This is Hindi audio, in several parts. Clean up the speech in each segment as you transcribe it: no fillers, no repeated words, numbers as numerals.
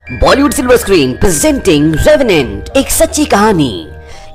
Bollywood silver screen presenting revenant, एक सच्ची कहानी।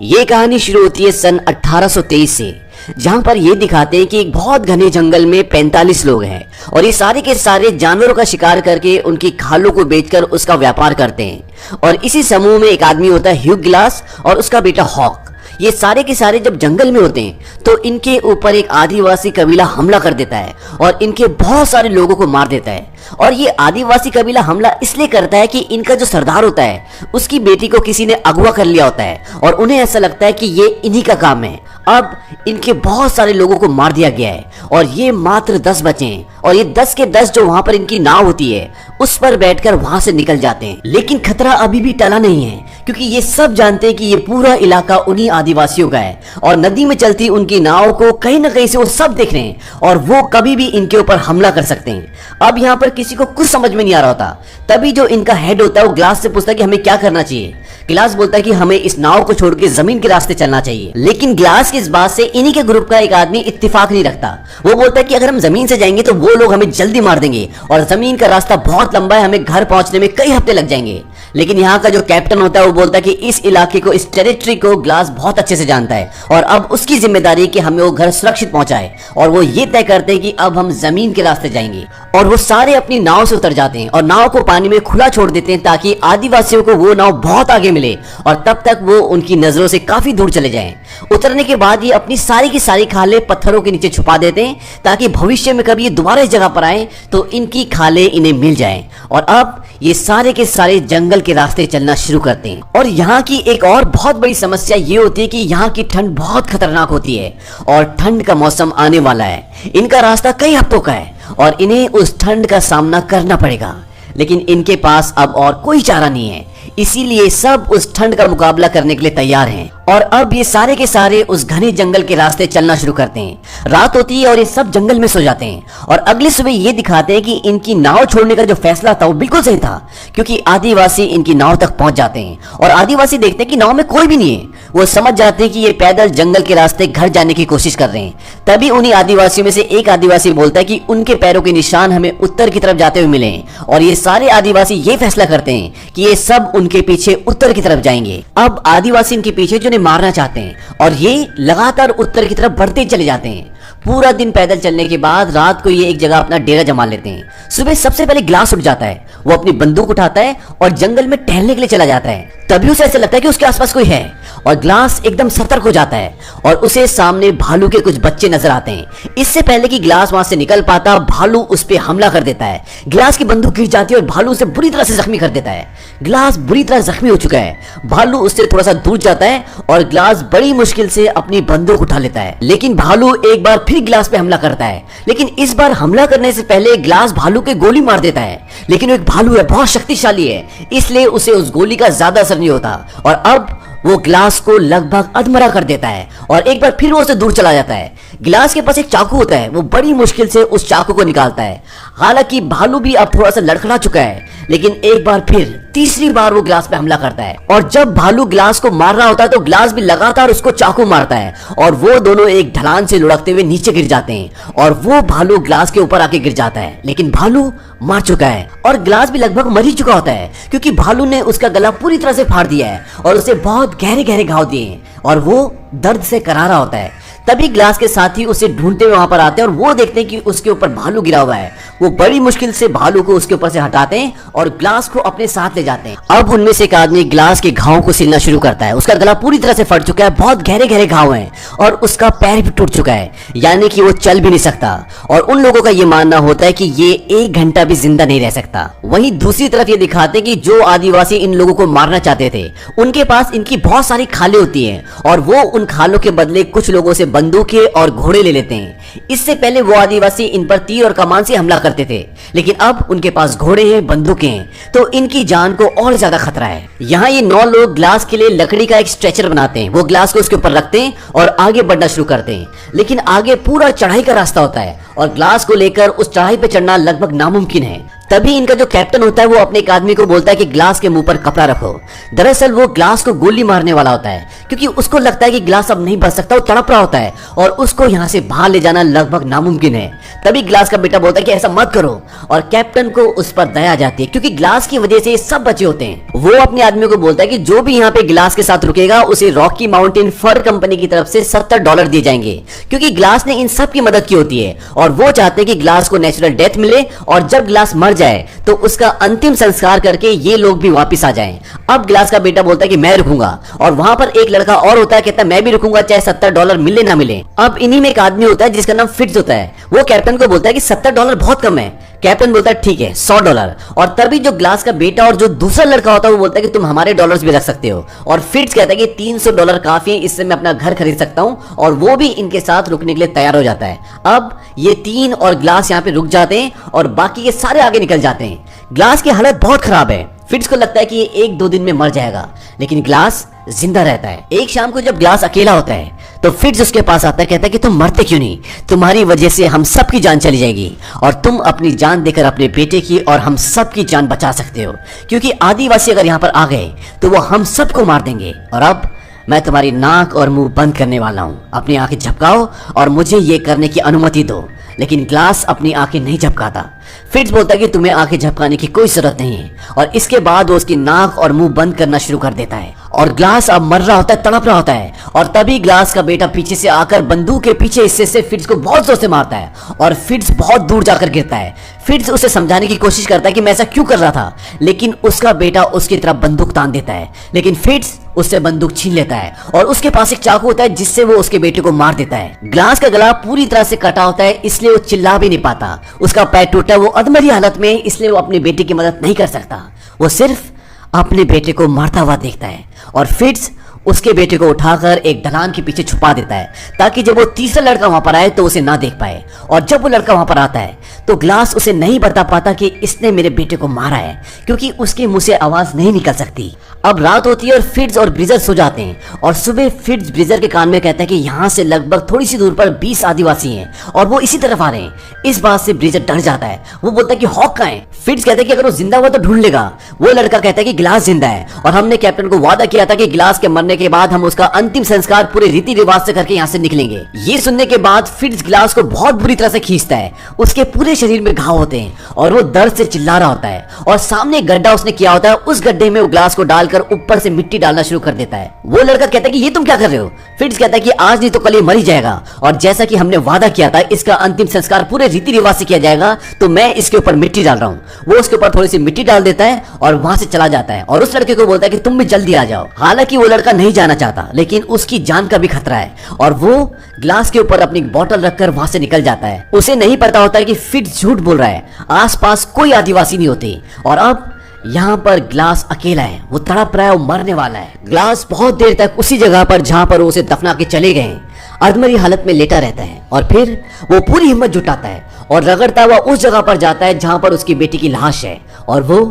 ये कहानी शुरू होती है सन 1823 से, जहां पर ये दिखाते हैं कि एक बहुत घने जंगल में 45 लोग हैं और ये सारे के सारे जानवरों का शिकार करके उनकी खालों को बेचकर उसका व्यापार करते हैं। और इसी समूह में एक आदमी होता है ह्यू ग्लास और उसका बेटा हॉक। ये सारे के सारे जब जंगल में होते हैं तो इनके ऊपर एक आदिवासी कबीला हमला कर देता है और इनके बहुत सारे लोगों को मार देता है। और ये आदिवासी कबीला हमला इसलिए करता है कि इनका जो सरदार होता है उसकी बेटी को किसी ने अगवा कर लिया होता है और उन्हें ऐसा लगता है कि ये इन्हीं का काम है। अब इनके बहुत सारे लोगों को मार दिया गया है और ये मात्र 10 बचे हैं और ये 10 के 10 जो वहां पर इनकी नाव होती है उस पर बैठकर वहां से निकल जाते हैं। लेकिन खतरा अभी भी टला नहीं है, क्योंकि ये सब जानते हैं कि ये पूरा इलाका उन्हीं आदिवासियों का है और नदी में चलती उनकी नाव को कहीं ना कहीं से वो सब देख रहे हैं और वो कभी भी इनके ऊपर हमला कर सकते हैं। अब यहाँ पर किसी को कुछ समझ में नहीं आ रहा होता। तभी जो इनका हेड होता है वो ग्लास से पूछता है कि हमें क्या करना चाहिए। ग्लास बोलता है कि हमें इस नाव को छोड़ के जमीन के रास्ते चलना चाहिए। लेकिन ग्लास की इस बात से इन्हीं के ग्रुप का एक आदमी इत्तेफाक नहीं रखता। वो बोलता है कि अगर हम जमीन से जाएंगे तो वो लोग हमें जल्दी मार देंगे और जमीन का रास्ता बहुत लंबा है, हमें घर पहुंचने में कई हफ्ते लग जाएंगे। लेकिन यहाँ का जो कैप्टन होता है वो बोलता है कि इस इलाके को, इस टेरिटरी को ग्लास बहुत अच्छे से जानता है और अब उसकी जिम्मेदारी है कि हमें वो घर सुरक्षित पहुंचाए। और वो ये तय करते हैं कि अब हम जमीन के रास्ते जाएंगे और वो सारे अपनी नाव से उतर जाते हैं और नाव को पानी में खुला छोड़ देते हैं ताकि आदिवासियों को वो नाव बहुत आगे मिले और तब तक वो उनकी नजरों से काफी दूर चले जाएं। उतरने के बाद ये अपनी सारी की सारी खालें पत्थरों के नीचे छुपा देते हैं ताकि भविष्य में कभी ये दोबारा इस जगह पर आए तो इनकी खालें इन्हें मिल जाएं। और अब ये सारे के सारे जंगल के रास्ते चलना शुरू करते हैं। और यहाँ की एक और बहुत बड़ी समस्या ये होती है कि यहाँ की ठंड बहुत खतरनाक होती है और ठंड का मौसम आने वाला है। इनका रास्ता कई हफ्तों का है और इन्हें उस ठंड का सामना करना पड़ेगा। लेकिन इनके पास अब और कोई चारा नहीं है, इसीलिए सब उस ठंड का मुकाबला करने के लिए तैयार हैं। और अब ये सारे के सारे उस घने जंगल के रास्ते चलना शुरू करते हैं। रात होती है और ये सब जंगल में सो जाते हैं और अगली सुबह ये दिखाते हैं कि इनकी नाव छोड़ने का जो फैसला था वो बिल्कुल सही था, क्योंकि आदिवासी इनकी नाव तक पहुंच जाते हैं और आदिवासी देखते हैं कि नाव में कोई भी नहीं है। वो समझ जाते हैं कि ये पैदल जंगल के रास्ते घर जाने की कोशिश कर रहे हैं। तभी उन्हीं आदिवासियों में से एक आदिवासी बोलता है कि उनके पैरों के निशान हमें उत्तर की तरफ जाते हुए मिले हैं और ये सारे आदिवासी ये फैसला करते हैं कि ये सब उनके पीछे उत्तर की तरफ जाएंगे। अब आदिवासी इनके पीछे जो मारना चाहते हैं और ये लगातार उत्तर की तरफ बढ़ते चले जाते हैं। पूरा दिन पैदल चलने के बाद रात को ये एक जगह अपना डेरा जमा लेते हैं। सुबह सबसे पहले ग्लास उठ जाता है, वो अपनी बंदूक उठाता है और जंगल में टहलने के लिए चला जाता है। तभी उसे ऐसा लगता है कि उसके आसपास कोई है और ग्लास एकदम सतर्क हो जाता है और उसे सामने भालू के कुछ बच्चे नजर आते हैं। इससे पहले कि ग्लास वहां से निकल पाता, भालू उस पर हमला कर देता है। ग्लास की बंदूक गिर जाती है और भालू उसे बुरी तरह से जख्मी कर देता है। ग्लास बुरी तरह जख्मी हो चुका है। भालू उससे थोड़ा सा दूर जाता है और ग्लास बड़ी मुश्किल से अपनी बंदूक उठा लेता है। लेकिन भालू एक बार फिर ग्लास पे हमला करता है, लेकिन इस बार हमला करने से पहले ग्लास भालू के गोली मार देता है। लेकिन वो एक भालू है, बहुत शक्तिशाली है, इसलिए उसे उस गोली का ज्यादा असर नहीं होता और अब वो ग्लास को लगभग अधमरा कर देता है और एक बार फिर वो उससे दूर चला जाता है। ग्लास के पास एक चाकू होता है, वो बड़ी मुश्किल से उस चाकू को निकालता है। हालांकि भालू भी अब थोड़ा सा लड़खड़ा चुका है, लेकिन एक बार फिर तीसरी बार वो ग्लास पे हमला करता है और जब भालू ग्लास को मार रहा होता है तो ग्लास भी लगातार उसको चाकू मारता है और वो दोनों एक ढलान से लुढ़कते हुए नीचे गिर जाते हैं और वो भालू ग्लास के ऊपर आके गिर जाता है। लेकिन भालू मर चुका है और ग्लास भी लगभग मर ही चुका होता है, क्योंकि भालू ने उसका गला पूरी तरह से फाड़ दिया है और उसे बहुत गहरे गहरे घाव दिए हैं और वो दर्द से करारा होता है। तभी ग्लास के साथी उसे ढूंढते हुए वहां पर आते हैं और वो देखते हैं कि उसके ऊपर भालू गिरा हुआ है। वो बड़ी मुश्किल से भालू को उसके ऊपर से हटाते हैं और ग्लास को अपने साथ ले जाते हैं। अब उनमें से एक आदमी ग्लास के घाव को सिलना शुरू करता है। उसका गला पूरी तरह से फट चुका है, बहुत गहरे गहरे घाव हैं और उसका पैर भी टूट चुका है, यानी कि वो चल भी नहीं सकता। और उन लोगों का ये मानना होता है कि ये 1 घंटा भी जिंदा नहीं रह सकता। वहीं दूसरी तरफ ये दिखाते हैं कि जो आदिवासी इन लोगों को मारना चाहते थे उनके पास इनकी बहुत सारी खालें होती हैं और वो उन खालों के बदले कुछ लोगों से बंदूकें और घोड़े ले लेते हैं। इससे पहले वो आदिवासी इन पर तीर और कमान से हमला करते थे, लेकिन अब उनके पास घोड़े हैं, बंदूकें हैं, तो इनकी जान को और ज्यादा खतरा है। यहाँ ये 9 लोग ग्लास के लिए लकड़ी का एक स्ट्रेचर बनाते हैं। वो ग्लास को उसके ऊपर रखते हैं और आगे बढ़ना शुरू करते हैं। लेकिन आगे पूरा चढ़ाई का रास्ता होता है और ग्लास को लेकर उस चढ़ाई पे चढ़ना लगभग नामुमकिन है। तभी इनका जो कैप्टन होता है वो अपने एक आदमी को बोलता है कि ग्लास के मुंह पर कपड़ा रखो। दरअसल वो ग्लास को गोली मारने वाला होता है, क्योंकि उसको लगता है कि ग्लास अब नहीं बच सकता, वो तड़प रहा होता है और उसको यहाँ से बाहर ले जाना लगभग नामुमकिन है। तभी ग्लास का बेटा बोलता है कि ऐसा मत करो, और कैप्टन को उस पर दया आ जाती है, क्योंकि ग्लास की वजह से ये सब बचे होते हैं। वो अपने आदमी को बोलता है कि जो भी यहाँ पे ग्लास के साथ रुकेगा उसे रॉकी माउंटेन फर कंपनी की तरफ से $70 दिए जाएंगे, क्योंकि ग्लास ने इन सब की मदद की होती है और वो चाहते हैं कि ग्लास को नेचुरल डेथ मिले और जब ग्लास मर जाए तो उसका अंतिम संस्कार करके ये लोग भी वापस आ जाएं। अब ग्लास का बेटा बोलता है कि मैं रुकूंगा, और वहां पर एक लड़का और होता है, कहता है मैं भी रुकूंगा चाहे $70 मिले ना मिले। अब इन्हीं में एक आदमी होता है जिसका नाम फिट्ज होता है। वो कैप्टन को बोलता है कि $70 बहुत कम है। कैप्टन बोलता है ठीक है $100, और तभी जो ग्लास का बेटा और जो दूसरा लड़का होता है वो बोलता है कि तुम हमारे डॉलर्स भी रख सकते हो, और फिट्ज कहता है कि $300 काफी है, इससे मैं अपना घर खरीद सकता हूं, और वो भी इनके साथ रुकने के लिए तैयार हो जाता है। अब ये तीन और ग्लास यहाँ पे रुक जाते हैं और बाकी के सारे आगे निकल जाते हैं। ग्लास की हालत बहुत खराब है। फिट्ज को लगता है कि ये 1-2 दिन में मर जाएगा, लेकिन ग्लास जिंदा रहता है। एक शाम को जब ग्लास अकेला होता है तो फिट्ज उसके पास आता है, कहता है कि तुम मरते क्यों नहीं, तुम्हारी वजह से हम सबकी जान चली जाएगी, और तुम अपनी जान देकर अपने बेटे की और हम सबकी जान बचा सकते हो, क्योंकि आदिवासी अगर यहाँ पर आ गए तो वो हम सबको मार देंगे। और अब मैं तुम्हारी नाक और मुंह बंद करने वाला हूँ, अपनी आंखें झपकाओ और मुझे ये करने की अनुमति दो। लेकिन ग्लास अपनी आंखें नहीं झपकाता। फिट्ज बोलता है कि तुम्हें आंखें झपकाने की कोई जरूरत नहीं है, और इसके बाद वो उसकी नाक और मुंह बंद करना शुरू कर देता है। और ग्लास अब मर रहा होता है, तड़प रहा होता है, और तभी ग्लास का बेटा पीछे से आकर बंदूक के पीछे हिस्से से फिट्ज को बहुत जोर से मारता है, और फिट्ज बहुत दूर जाकर गिरता है। फिट्ज उसे समझाने की कोशिश करता है कि मैं ऐसा क्यों कर रहा था, लेकिन उसका बेटा उसकी तरफ बंदूक तान देता है, लेकिन फिट्ज उससे बंदूक छीन लेता है, और उसके पास एक चाकू होता है जिससे वो उसके बेटे को मार देता है। ग्लास का गला पूरी तरह से कटा होता है, इसलिए वो चिल्ला भी नहीं पाता। उसका पैर टूटा है, वो अधमरी हालत में, इसलिए वो अपने बेटे की मदद नहीं कर सकता। वो सिर्फ अपने बेटे को मारता हुआ देखता है, और फिट्ज उसके बेटे को उठाकर एक ढलान के पीछे छुपा देता है, ताकि जब वो तीसरा लड़का वहां पर आए तो उसे ना देख पाए। और जब वो लड़का वहां पर आता है तो ग्लास उसे नहीं बता पाता कि इसने मेरे बेटे को मारा है, क्योंकि उसके मुंह से आवाज नहीं निकल सकती। अब रात होती है और फिट्ज और ब्रिजर सो जाते हैं, और सुबह फिट्ज ब्रिजर के कान में कहता है कि यहाँ से लगभग थोड़ी सी दूर पर 20 आदिवासी हैं और वो इसी तरफ आ रहे हैं। इस बात से ब्रिजर डर जाता है। वो बोलता है कि हॉक कहाँ है। फिट्ज कहता है कि अगर वो जिंदा हुआ तो ढूंढ लेगा। वो लड़का कहता है कि ग्लास जिंदा है, और हमने कैप्टन को वादा किया था कि ग्लास के मरने के बाद हम उसका अंतिम संस्कार पूरे रीति रिवाज से करके यहाँ से निकलेंगे। ये सुनने के बाद फिट्ज ग्लास को बहुत बुरी तरह से खींचता है। उसके पूरे शरीर में घाव होते हैं और वो दर्द से चिल्ला रहा होता है, और सामने एक गड्ढा उसने किया होता है, उस गड्ढे में वो ग्लास को डालकर ऊपर से मिट्टी डालना शुरू कर देता है। वो लड़का कहता है कि ये तुम क्या कर रहे हो। फिट्ज कहता है कि आज नहीं तो कल ये मर ही जाएगा, और जैसा कि हमने वादा किया था इसका अंतिम संस्कार पूरे रीति रिवाज से किया जाएगा, तो मैं इसके ऊपर मिट्टी डाल रहा हूँ। वो उसके ऊपर थोड़ी सी मिट्टी डाल देता है और वहां से चला जाता है, और उस लड़के को बोलता है कि तुम भी जल्दी आ जाओ। हालांकि वो लड़का नहीं जाना चाहता, लेकिन उसकी जान का भी खतरा है, और वो ग्लास के ऊपर अपनी बोतल रखकर वहां से निकल जाता है। उसे नहीं पता होता है कि फिट्ज झूठ बोल रहा है, आसपास कोई आदिवासी नहीं होते, और अब यहाँ पर ग्लास अकेला है। वो तड़प रहा है, वो मरने वाला है। ग्लास बहुत देर तक उसी जगह पर जहां पर उसे दफना के चले गए अधमरी हालत में लेटा रहता है, और फिर वो पूरी हिम्मत जुटाता है और रगड़ता हुआ उस जगह पर जाता है जहां पर उसकी बेटी की लाश है, और वो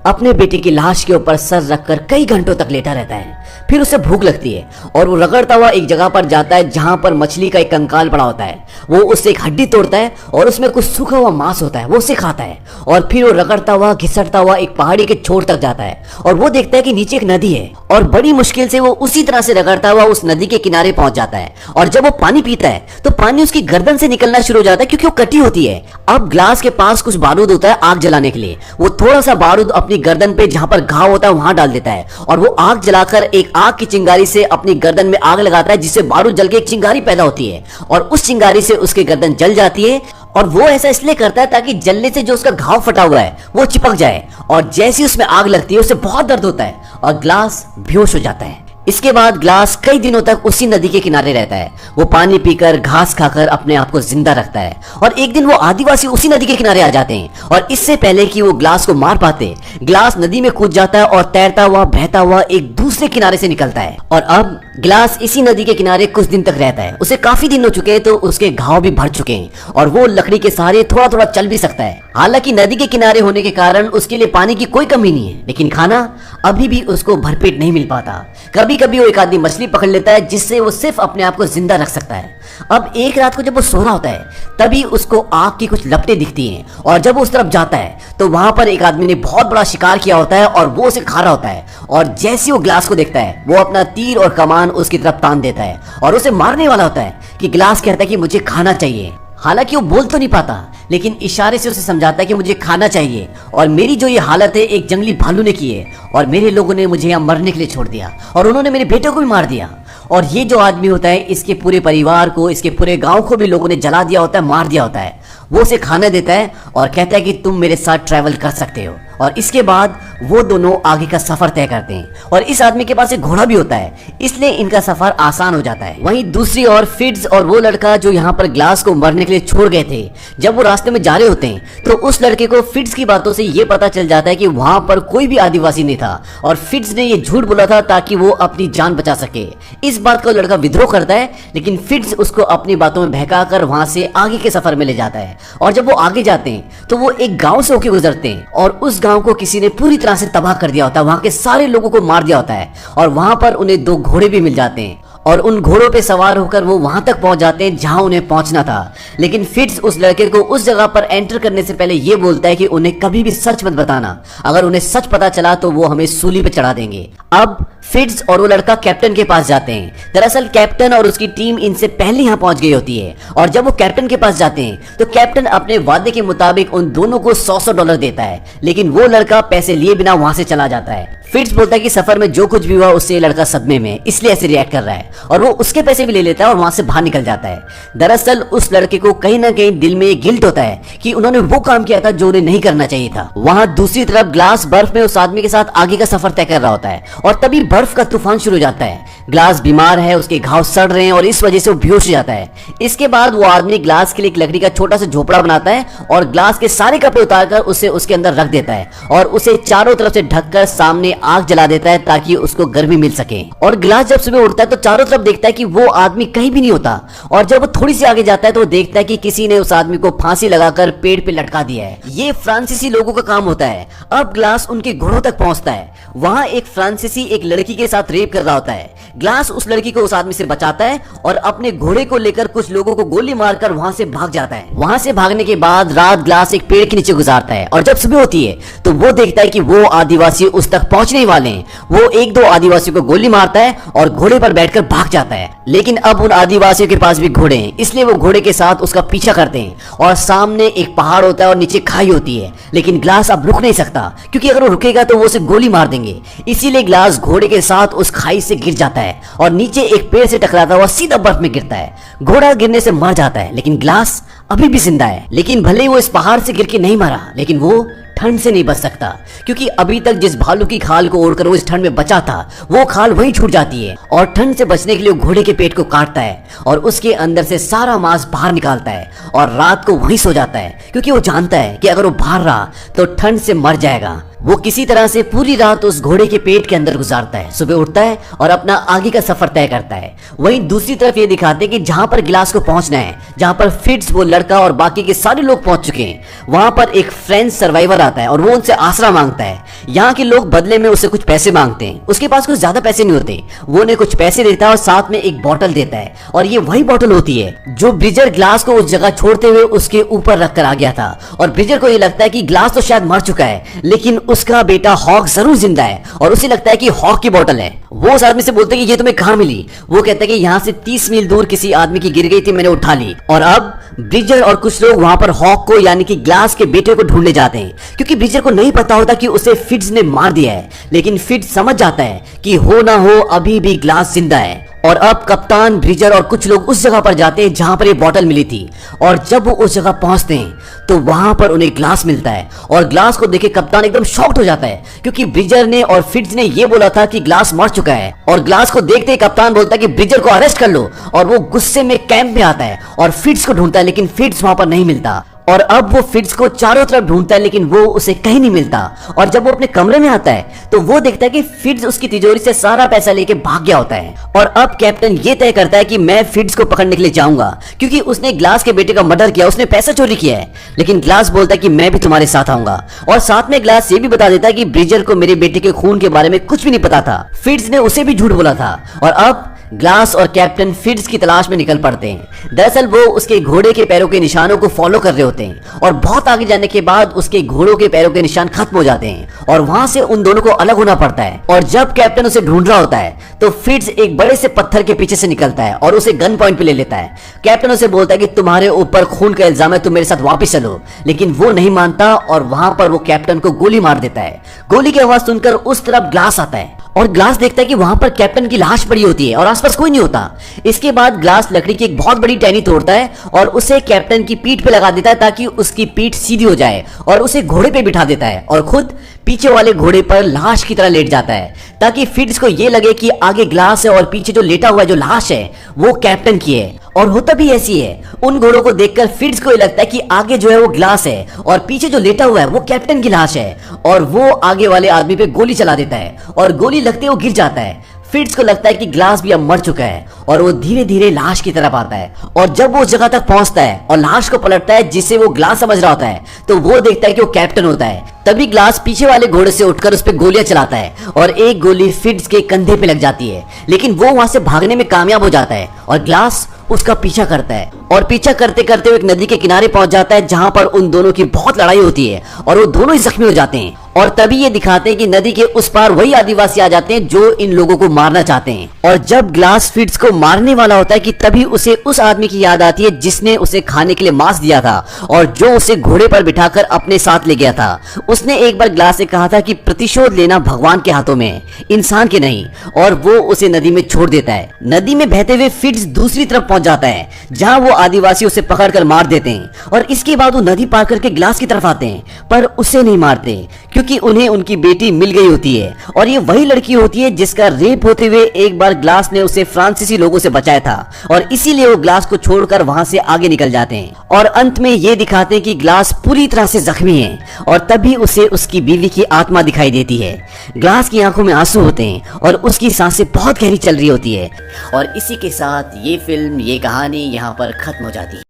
अपने बेटे की लाश के ऊपर सर रखकर कई घंटों तक लेटा रहता है। फिर उसे भूख लगती है और वो रगड़ता हुआ एक जगह पर जाता है जहां पर मछली का एक कंकाल पड़ा होता है। वो उससे एक हड्डी तोड़ता है और उसमें कुछ सूखा हुआ मांस होता है, वो उसे खाता है, और फिर वो रगड़ता हुआ घिसटता हुआ एक पहाड़ी के छोर तक जाता है, और वो देखता है कि नीचे एक नदी है, और बड़ी मुश्किल से वो उसी तरह से रगड़ता हुआ उस नदी के किनारे पहुंच जाता है। और जब वो पानी पीता है तो पानी उसकी गर्दन से निकलना शुरू हो जाता है, क्योंकि वो कटी होती है। अब ग्लास के पास कुछ बारूद होता है आग जलाने के लिए। वो थोड़ा सा बारूद अपनी गर्दन पे जहां पर घाव होता है वहां डाल देता है, और वो आग जलाकर एक आग की चिंगारी से अपनी गर्दन में आग लगाता है, जिससे बारूद जल के एक चिंगारी पैदा होती है, और उस चिंगारी से उसकी गर्दन जल जाती है। और वो ऐसा इसलिए करता है ताकि जलने से जो उसका घाव फटा हुआ है वो चिपक जाए, और जैसे ही उसमें आग लगती है उसे बहुत दर्द होता है और ग्लास बेहोश हो जाता है। इसके बाद ग्लास कई दिनों तक उसी नदी के किनारे रहता है। वो पानी पीकर घास खाकर अपने आप को जिंदा रखता है, और एक दिन वो आदिवासी उसी नदी के किनारे आ जाते हैं, और इससे पहले कि वो ग्लास को मार पाते, ग्लास नदी में कूद जाता है और तैरता हुआ बहता हुआ एक दूसरे किनारे से निकलता है। और अब ग्लास इसी नदी के किनारे कुछ दिन तक रहता है। उसे काफी दिन हो चुके हैं, तो उसके घाव भी भर चुके हैं, और वो लकड़ी के सहारे थोड़ा थोड़ा चल भी सकता है। हालांकि नदी के किनारे होने के कारण उसके लिए पानी की कोई कमी नहीं है, लेकिन खाना अभी भी उसको भरपेट नहीं मिल पाता। कभी कभी वो एक आदमी मछली पकड़ लेता है, जिससे वो सिर्फ अपने आप को जिंदा रख सकता है। अब एक रात को जब वो सो रहा होता है तभी उसको आग की कुछ लपटें दिखती हैं और जब वो उस तरफ जाता है तो वहां पर एक आदमी ने बहुत बड़ा शिकार किया होता है और वो उसे खा रहा होता है। और जैसे वो ग्लास को देखता है वो अपना तीर और कमान उसकी तरफ तान देता है और उसे मारने वाला होता है कि ग्लास कहता है कि मुझे खाना चाहिए। हालांकि वो बोल तो नहीं पाता लेकिन इशारे से उसे समझाता है कि मुझे खाना चाहिए और मेरी जो ये हालत है एक जंगली भालू ने की है और मेरे लोगों ने मुझे यहाँ मरने के लिए छोड़ दिया और उन्होंने मेरे बेटे को भी मार दिया। और ये जो आदमी होता है इसके पूरे परिवार को, इसके पूरे गांव को भी लोगों ने जला दिया होता है, मार दिया होता है। वो उसे खाना देता है और कहता है कि तुम मेरे साथ ट्रैवल कर सकते हो। और इसके बाद वो दोनों आगे का सफर तय करते हैं और इस आदमी के पास एक घोड़ा भी होता है इसलिए इनका सफर आसान हो जाता है। वहीं दूसरी ओर फिट्ज और वो लड़का जो यहाँ पर ग्लास को मरने के लिए छोड़ गए थे, जब वो रास्ते में जा रहे होते हैं तो उस लड़के को फिट्ज की बातों से ये पता चल जाता है कि वहां पर कोई भी आदिवासी नहीं था और फिट्ज ने ये झूठ बोला था ताकि वो अपनी जान बचा सके। इस बात का लड़का विद्रोह करता है लेकिन फिट्ज उसको अपनी बातों में बहकाकर वहां से आगे के सफर में ले जाता है। और जब वो आगे जाते हैं तो वो एक गांव से होकर गुजरते हैं और उस गांव को किसी ने पूरी तरह से तबाह कर दिया होता है, वहां के सारे लोगों को मार दिया होता है और वहां पर उन्हें 2 घोड़े भी मिल जाते हैं और उन घोड़ों पे सवार होकर वो वहां तक पहुंच जाते हैं जहां उन्हें पहुंचना था। लेकिन फिट्ज उस लड़के को उस जगह पर एंटर करने से पहले ये बोलता है कि उन्हें कभी भी सच मत बताना, अगर उन्हें सच पता चला तो वो हमें सूली पे चढ़ा देंगे। अब फिट्ज और वो लड़का कैप्टन के पास जाते हैं। दरअसल कैप्टन और उसकी टीम इनसे पहले यहाँ पहुंच गई होती है और जब वो कैप्टन के पास जाते हैं तो कैप्टन अपने वादे के मुताबिक उन दोनों को $100 देता है लेकिन वो लड़का पैसे लिए बिना वहां से चला जाता है। फिट्ज बोलता है कि सफर में जो कुछ भी हुआ उससे ये लड़का सदमे में इसलिए ऐसे रिएक्ट कर रहा है और वो उसके पैसे भी ले लेता है और वहां से बाहर निकल जाता है। दरअसल उस लड़के को कहीं ना कहीं दिल में गिल्ट होता है कि उन्होंने वो काम किया था जो उन्हें नहीं करना चाहिए था। वहां दूसरी तरफ ग्लास बर्फ में उस आदमी के साथ आगे का सफर तय कर रहा होता है और तभी बर्फ का तूफान शुरू हो जाता है। ग्लास बीमार है, उसके घाव सड़ रहे हैं और इस वजह से वो बेहोश हो जाता है। इसके बाद वो आदमी ग्लास के लिए एक लकड़ी का छोटा सा झोपड़ा बनाता है और ग्लास के सारे कपड़े उतारकर उसे उसके अंदर रख देता है और उसे चारों तरफ से ढककर सामने आग जला देता है ताकि उसको गर्मी मिल सके। और ग्लास जब सुबह उठता है तो चारों तरफ देखता है कि वो आदमी कहीं भी नहीं होता और जब वो थोड़ी सी आगे जाता है तो वो देखता है कि किसी ने उस आदमी को फांसी लगाकर पेड़ पे लटका दिया है। ये फ्रांसीसी लोगों का काम होता है। अब ग्लास उनके घोड़ों तक पहुंचता है। वहां एक फ्रांसीसी एक लड़की के साथ रेप कर रहा होता है। ग्लास उस लड़की को उस आदमी से बचाता है और अपने घोड़े को लेकर कुछ लोगों को गोली मारकर वहां से भाग जाता है। वहां से भागने के बाद रात ग्लास एक पेड़ के नीचे गुजारता है और जब सुबह होती है तो वो देखता है कि वो आदिवासी उस तक पहुंचने ही वाले हैं। वो 1-2 आदिवासियों को गोली मारता है और घोड़े पर बैठकर भाग जाता है। लेकिन अब उन आदिवासियों के पास भी घोड़े हैं इसलिए वो घोड़े के साथ उसका पीछा करते हैं और सामने एक पहाड़ होता है और नीचे खाई होती है। लेकिन ग्लास अब रुक नहीं सकता क्योंकि अगर वो रुकेगा तो वो उसे गोली मार देंगे। इसीलिए ग्लास घोड़े के साथ उस खाई से गिर जाता है और नीचे एक पेड़ से टकराता हुआ सीधा बर्फ में गिरता है। घोड़ा गिरने से मर जाता है लेकिन ग्लास अभी भी जिंदा है। लेकिन भले ही वो इस पहाड़ से गिर के नहीं मरा लेकिन वो ठंड से नहीं बच सकता क्योंकि अभी तक जिस भालू की खाल को ओढ़कर वो इस ठंड में बचा था वो खाल वहीं छूट जाती है और ठंड से बचने के लिए घोड़े के पेट को काटता है और उसके अंदर से सारा मांस बाहर निकालता है और रात को वहीं सो जाता है क्योंकि वो जानता है कि अगर वो बाहर रहा तो ठंड से मर जाएगा। वो किसी तरह से पूरी रात उस घोड़े के पेट के अंदर गुजारता है। सुबह उठता है और अपना आगे का सफर तय करता है। वहीं दूसरी तरफ ये दिखाते हैं कि जहां पर ग्लास को पहुंचना है, जहां पर फिट्ज, वो लड़का और बाकी के सारे लोग पहुंच चुके हैं, वहां पर एक फ्रेंच सर्वाइवर आता है और वो उनसे आसरा मांगता है। यहाँ के लोग बदले में उससे कुछ पैसे मांगते हैं। उसके पास कुछ ज्यादा पैसे नहीं होते। वो उन्हें कुछ पैसे देता है और साथ में एक बोतल देता है और ये वही बोतल होती है जो ब्रिजर ग्लास को उस जगह छोड़ते हुए उसके ऊपर रखकर आ गया था। और ब्रिजर को ये लगता है कि ग्लास तो शायद मर चुका है लेकिन उसका बेटा हॉक जरूर जिंदा है और उसे लगता है कि हॉक की बोतल है। वो उस आदमी से बोलते हैं कि ये तुम्हें कहां मिली। वो कहता है कि यहाँ से 30 मील दूर किसी आदमी की गिर गई थी, मैंने उठा ली। और अब ब्रिजर और कुछ लोग वहां पर हॉक को यानी कि ग्लास के बेटे को ढूंढने जाते हैं क्योंकि ब्रिजर को नहीं पता होता कि उसे फिट्ज ने मार दिया है। लेकिन फिट्ज समझ जाता है कि हो ना हो अभी भी ग्लास जिंदा है। और अब कप्तान, ब्रिजर और कुछ लोग उस जगह पर जाते हैं जहां पर ये बोतल मिली थी और जब वो उस जगह पहुंचते हैं तो वहां पर उन्हें ग्लास मिलता है और ग्लास को देखे कप्तान एकदम शॉक्ड हो जाता है क्योंकि ब्रिजर ने और फिट्ज ने ये बोला था कि ग्लास मर चुका है। और ग्लास को देखते ही कप्तान बोलता है कि ब्रिजर को अरेस्ट कर लो और वो गुस्से में कैंप में आता है और फिट्ज को ढूंढता है लेकिन फिट्ज वहां पर नहीं मिलता। और अब वो फिट्ज को चारों तरफ ढूंढता है लेकिन वो उसे कहीं नहीं मिलता। और जब वो अपने कमरे में आता है तो वो देखता है कि फिट्ज उसकी तिजोरी से सारा पैसा लेके भाग गया होता है। और अब कैप्टन ये तय करता है कि मैं फिट्ज को पकड़ने के लिए जाऊंगा क्योंकि उसने ग्लास के बेटे का मर्डर किया, उसने पैसा चोरी किया है। लेकिन ग्लास बोलता है कि मैं भी तुम्हारे साथ आऊंगा। और साथ में ग्लास ये भी बता देता है कि ब्रिजर को मेरे बेटे के खून के बारे में कुछ भी नहीं पता था, फिट्ज ने उसे भी झूठ बोला था। और अब ग्लास और कैप्टन फिट्ज की तलाश में निकल पड़ते हैं। दरअसल वो उसके घोड़े के पैरों के निशानों को फॉलो कर रहे होते हैं और बहुत आगे जाने के बाद उसके घोड़ों के पैरों के निशान खत्म हो जाते हैं और वहां से उन दोनों को अलग होना पड़ता है। और जब कैप्टन उसे ढूंढ रहा होता है तो फिट्ज एक बड़े से पत्थर के पीछे से निकलता है और उसे गन पॉइंट पे ले लेता है। कैप्टन उसे बोलता है कि तुम्हारे ऊपर खून का इल्जाम है, तुम मेरे साथ वापस चलो, लेकिन वो नहीं मानता और वहां पर वो कैप्टन को गोली मार देता है। गोली की आवाज सुनकर उस तरफ ग्लास आता है और ग्लास देखता है कि वहां पर कैप्टन की लाश पड़ी होती है और आसपास कोई नहीं होता। इसके बाद ग्लास लकड़ी की एक बहुत बड़ी टहनी तोड़ता है और उसे कैप्टन की पीठ पे लगा देता है ताकि उसकी पीठ सीधी हो जाए और उसे घोड़े पे बिठा देता है और खुद पीछे वाले घोड़े पर लाश की तरह लेट जाता है ताकि फिट्ज को यह लगे कि आगे ग्लास है और पीछे जो लेटा हुआ है जो लाश है वो कैप्टन की है। और होता भी ऐसी है। उन घोड़ों को देखकर फिट्ज को लगता है कि आगे जो है वो ग्लास है और पीछे जो लेटा हुआ है वो कैप्टन की लाश है और वो आगे वाले आदमी पे गोली चला देता है और गोली लगते वो गिर जाता है। फिट्ज को लगता है कि ग्लास भी अब मर चुका है और वो धीरे धीरे लाश की तरफ आता है और जब वो उस जगह तक पहुंचता है और लाश को पलटता है जिसे वो ग्लास समझ रहा होता है तो वो देखता है कि वो कैप्टन होता है। तभी ग्लास पीछे वाले घोड़े से उठकर उस पर गोलियां चलाता है और एक गोली फिट्ज के कंधे पे लग जाती है, लेकिन वो वहां से भागने में कामयाब हो जाता है और ग्लास उसका पीछा करता है और पीछा करते करते वो एक नदी के किनारे पहुंच जाता है जहां पर उन दोनों की बहुत लड़ाई होती है और वो दोनों ही जख्मी हो जाते हैं। और तभी ये दिखाते हैं कि नदी के उस पार वही आदिवासी आ जाते हैं जो इन लोगों को मारना चाहते हैं। और जब ग्लास फिट्ज को मारने वाला होता है कि तभी उसे उस आदमी की याद आती है जिसने उसे खाने के लिए मांस दिया था और जो उसे घोड़े पर बिठाकर अपने साथ ले गया था। उसने एक बार ग्लास से कहा था कि प्रतिशोध लेना भगवान के हाथों में है, इंसान के नहीं, और वो उसे नदी में छोड़ देता है। नदी में बहते हुए फिट्ज दूसरी तरफ पहुंच जाता है जहां वो आदिवासी उसे पकड़कर मार देते हैं और इसके बाद वो नदी पार करके ग्लास की तरफ आते हैं पर उसे नहीं मारते क्योंकि उन्हें उनकी बेटी मिल गई होती है और ये वही लड़की होती है जिसका रेप होते हुए एक बार ग्लास ने उसे फ्रांसीसी लोगों से बचाया था और इसीलिए वो ग्लास को छोड़कर वहां से आगे निकल जाते हैं। और अंत में ये दिखाते हैं कि ग्लास पूरी तरह से जख्मी है और तभी उसे उसकी बीवी की आत्मा दिखाई देती है। ग्लास की आंखों में आंसू होते हैं और उसकी सांसें बहुत गहरी चल रही होती है। और इसी के साथ ये फिल्म, ये कहानी यहाँ पर खत्म हो जाती है।